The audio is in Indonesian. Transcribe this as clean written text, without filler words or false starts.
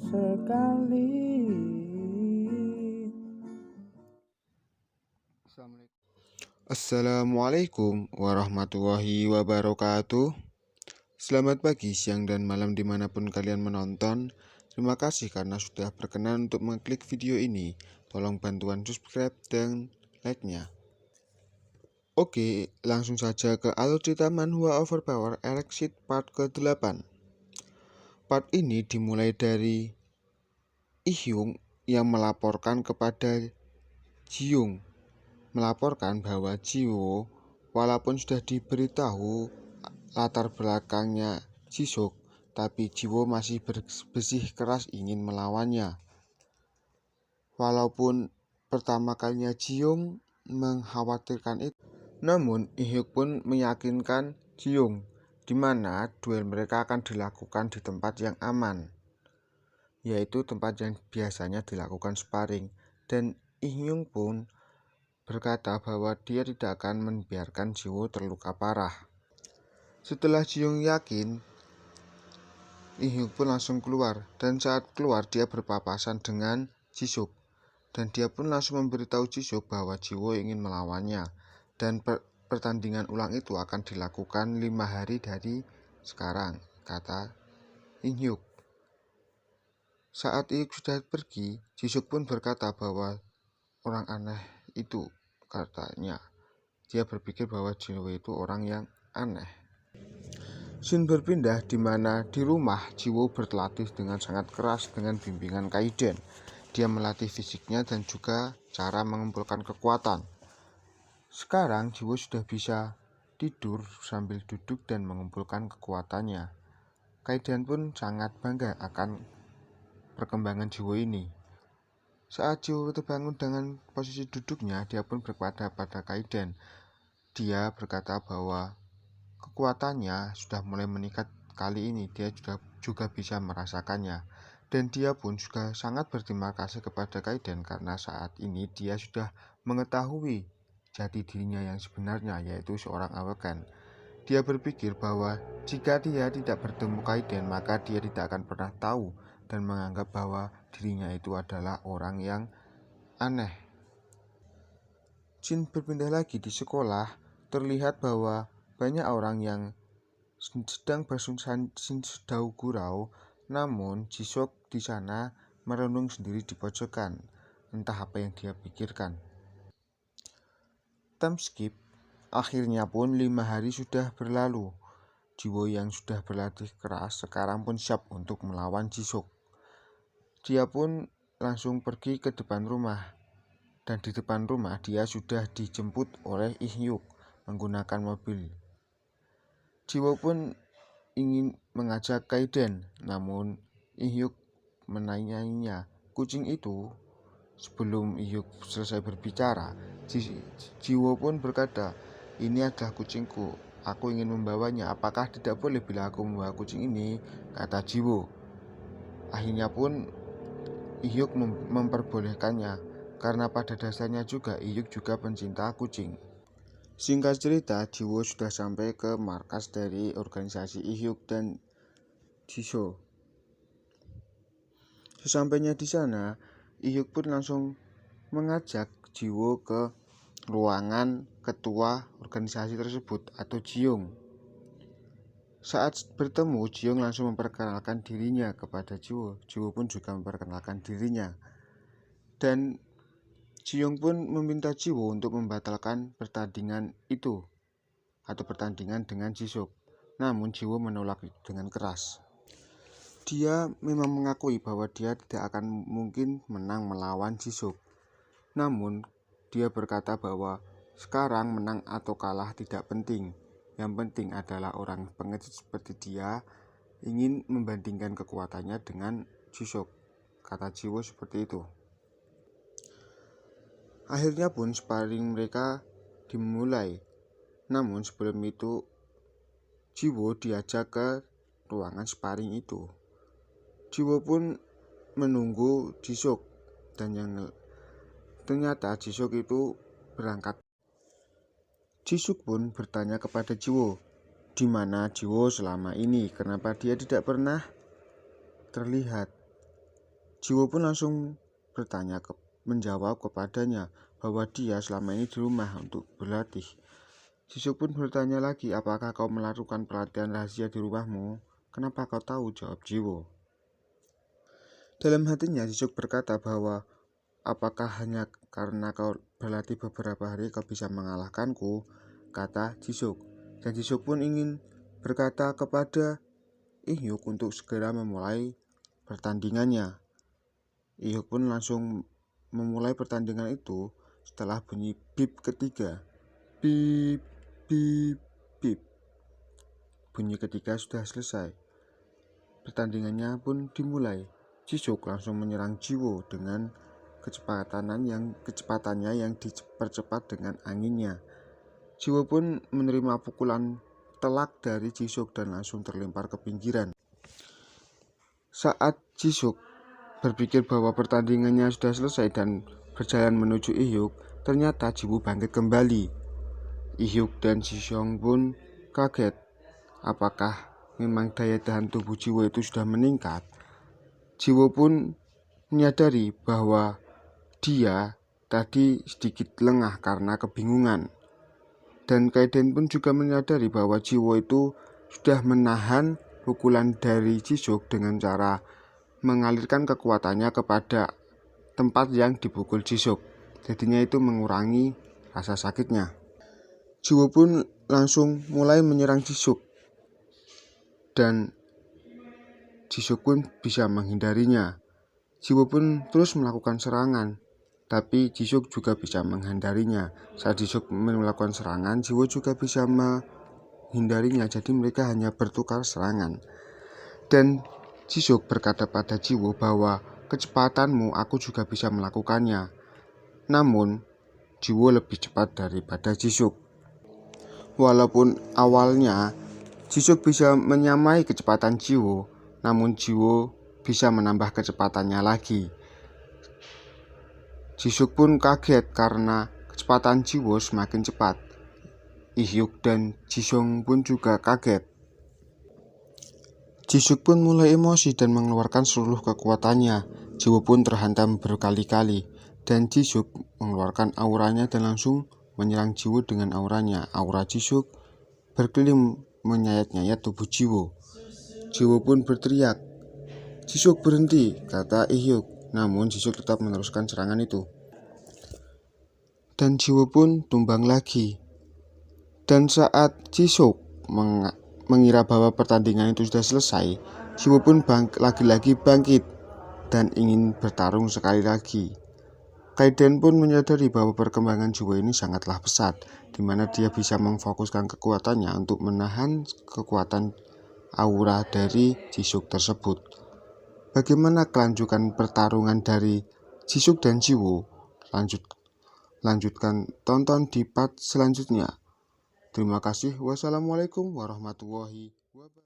sekali. Assalamualaikum warahmatullahi wabarakatuh. Selamat pagi, siang, dan malam dimanapun kalian menonton. Terima kasih karena sudah berkenan untuk mengklik video ini. Tolong bantuan subscribe dan like-nya. Oke, langsung saja ke alur cerita Manhwa Overpower Exit part ke-8. Part ini dimulai dari Ihyung yang melaporkan kepada Jiyoung, melaporkan bahwa Jiwo walaupun sudah diberitahu latar belakangnya Jisuk, tapi Jiwo masih bersih ingin melawannya. Walaupun pertama kalinya Jiyoung mengkhawatirkan itu, namun Ihyuk pun meyakinkan Jiyoung di mana duel mereka akan dilakukan di tempat yang aman, yaitu tempat yang biasanya dilakukan sparring, dan Ihyung pun berkata bahwa dia tidak akan membiarkan Jiwo terluka parah. Setelah Jiyoung yakin, Ihyuk pun langsung keluar, dan saat keluar dia berpapasan dengan Jisuk, dan dia pun langsung memberitahu Jisuk bahwa Jiwo ingin melawannya, dan pertandingan ulang itu akan dilakukan 5 hari dari sekarang, kata Ihyuk. Saat Ihyuk sudah pergi, Jisuk pun berkata bahwa orang aneh itu, katanya. Dia berpikir bahwa Jiwo itu orang yang aneh. Scene berpindah di mana di rumah Jiwo berlatih dengan sangat keras dengan bimbingan Kaiden. Dia melatih fisiknya dan juga cara mengumpulkan kekuatan. Sekarang Jiwo sudah bisa tidur sambil duduk dan mengumpulkan kekuatannya. Kaiden pun sangat bangga akan perkembangan Jiwo ini. Saat Jiwo terbangun dengan posisi duduknya, dia pun berkata pada Kaiden. Dia berkata bahwa kekuatannya sudah mulai meningkat kali ini, dia juga bisa merasakannya. Dan dia pun juga sangat berterima kasih kepada Kaiden karena saat ini dia sudah mengetahui jati dirinya yang sebenarnya, yaitu seorang awaken. Dia berpikir bahwa jika dia tidak bertemu Kaiden, maka dia tidak akan pernah tahu dan menganggap bahwa dirinya itu adalah orang yang aneh. Scene berpindah lagi di sekolah, terlihat bahwa banyak orang yang sedang bersedau gurau, namun Jisuk di sana merenung sendiri di pojokan, entah apa yang dia pikirkan. Time skip, akhirnya pun 5 hari sudah berlalu. Jiwo yang sudah berlatih keras sekarang pun siap untuk melawan Jisuk. Dia pun langsung pergi ke depan rumah, dan di depan rumah dia sudah dijemput oleh Ihyuk menggunakan mobil. Jiwo pun ingin mengajak Kaiden, namun Ihyuk menanyainya kucing itu. Sebelum Ihyuk selesai berbicara, Jiwo pun berkata, "Ini adalah kucingku, aku ingin membawanya, apakah tidak boleh bila aku membawa kucing ini?" kata Jiwo. Akhirnya pun Ihyuk memperbolehkannya, karena pada dasarnya juga Ihyuk juga pencinta kucing. Singkat cerita, Jiwo sudah sampai ke markas dari organisasi Ihyuk dan Jisoo. Sesampainya di sana, Ihyuk pun langsung mengajak Jiwo ke ruangan ketua organisasi tersebut atau Jiyoung. Saat bertemu, Jiyoung langsung memperkenalkan dirinya kepada Jiwo. Jiwo pun juga memperkenalkan dirinya. Dan Jiyoung pun meminta Jiwo untuk membatalkan pertandingan itu atau pertandingan dengan Jisuk. Namun Jiwo menolak dengan keras. Dia memang mengakui bahwa dia tidak akan mungkin menang melawan Jisuk. Namun dia berkata bahwa sekarang menang atau kalah tidak penting. Yang penting adalah orang pengecut seperti dia ingin membandingkan kekuatannya dengan Jisuk. Kata Jiwo seperti itu. Akhirnya pun sparring mereka dimulai. Namun sebelum itu Jiwo diajak ke ruangan sparring itu. Jiwo pun menunggu Jisuk, dan yang ternyata Jisuk itu berangkat. Jisuk pun bertanya kepada Jiwo, di mana Jiwo selama ini, kenapa dia tidak pernah terlihat. Jiwo pun langsung menjawab kepadanya bahwa dia selama ini di rumah untuk berlatih. Jisuk pun bertanya lagi, apakah kau melakukan pelatihan rahasia di rumahmu? Kenapa kau tahu? Jawab Jiwo. Dalam hatinya Jisuk berkata bahwa apakah hanya karena kau berlatih beberapa hari kau bisa mengalahkanku? Kata Jisuk. Dan Jisuk pun ingin berkata kepada Ihyuk untuk segera memulai pertandingannya. Ihyuk pun langsung memulai pertandingan itu setelah bunyi bip ketiga. Bip, bip, bip. Bunyi ketiga sudah selesai. Pertandingannya pun dimulai. Jisuk langsung menyerang Jiwo dengan kecepatannya yang dipercepat dengan anginnya. Jiwo pun menerima pukulan telak dari Jisuk dan langsung terlempar ke pinggiran. Saat Jisuk berpikir bahwa pertandingannya sudah selesai dan berjalan menuju Ihyuk, ternyata Jiwo bangkit kembali. Ihyuk dan Jisung pun kaget. Apakah memang daya tahan tubuh Jiwo itu sudah meningkat? Jiwo pun menyadari bahwa dia tadi sedikit lengah karena kebingungan. Dan Kaiden pun juga menyadari bahwa Jiwo itu sudah menahan pukulan dari Jisuk dengan cara mengalirkan kekuatannya kepada tempat yang dipukul Jisuk. Jadinya itu mengurangi rasa sakitnya. Jiwo pun langsung mulai menyerang Jisuk. Dan Jisuk pun bisa menghindarinya. Jiwo pun terus melakukan serangan. Tapi Jisuk juga bisa menghindarinya. Saat Jisuk melakukan serangan, Jiwo juga bisa menghindarinya. Jadi mereka hanya bertukar serangan. Dan Jisuk berkata pada Jiwo bahwa kecepatanmu aku juga bisa melakukannya. Namun Jiwo lebih cepat daripada Jisuk. Walaupun awalnya Jisuk bisa menyamai kecepatan Jiwo, namun Jiwo bisa menambah kecepatannya lagi. Jisuk pun kaget karena kecepatan Jiwo semakin cepat. Ihyuk dan Jisung pun juga kaget. Jisuk pun mulai emosi dan mengeluarkan seluruh kekuatannya. Jiwo pun terhantam berkali-kali dan Jisuk mengeluarkan auranya dan langsung menyerang Jiwo dengan auranya. Aura Jisuk berkeliling menyayat-nyayat tubuh Jiwo. Jiwo pun berteriak, "Jisuk berhenti," kata Ihyuk. Namun Jisuk tetap meneruskan serangan itu. Dan Jiwo pun tumbang lagi. Dan saat Jisuk mengira bahwa pertandingan itu sudah selesai, Jiwo pun lagi-lagi bangkit dan ingin bertarung sekali lagi. Kaiden pun menyadari bahwa perkembangan Jiwo ini sangatlah pesat, di mana dia bisa memfokuskan kekuatannya untuk menahan kekuatan aura dari Jisuk tersebut. Bagaimana kelanjutan pertarungan dari Jisuk dan Jiwo? Lanjutkan tonton di part selanjutnya. Terima kasih. Wassalamualaikum warahmatullahi wabarakatuh.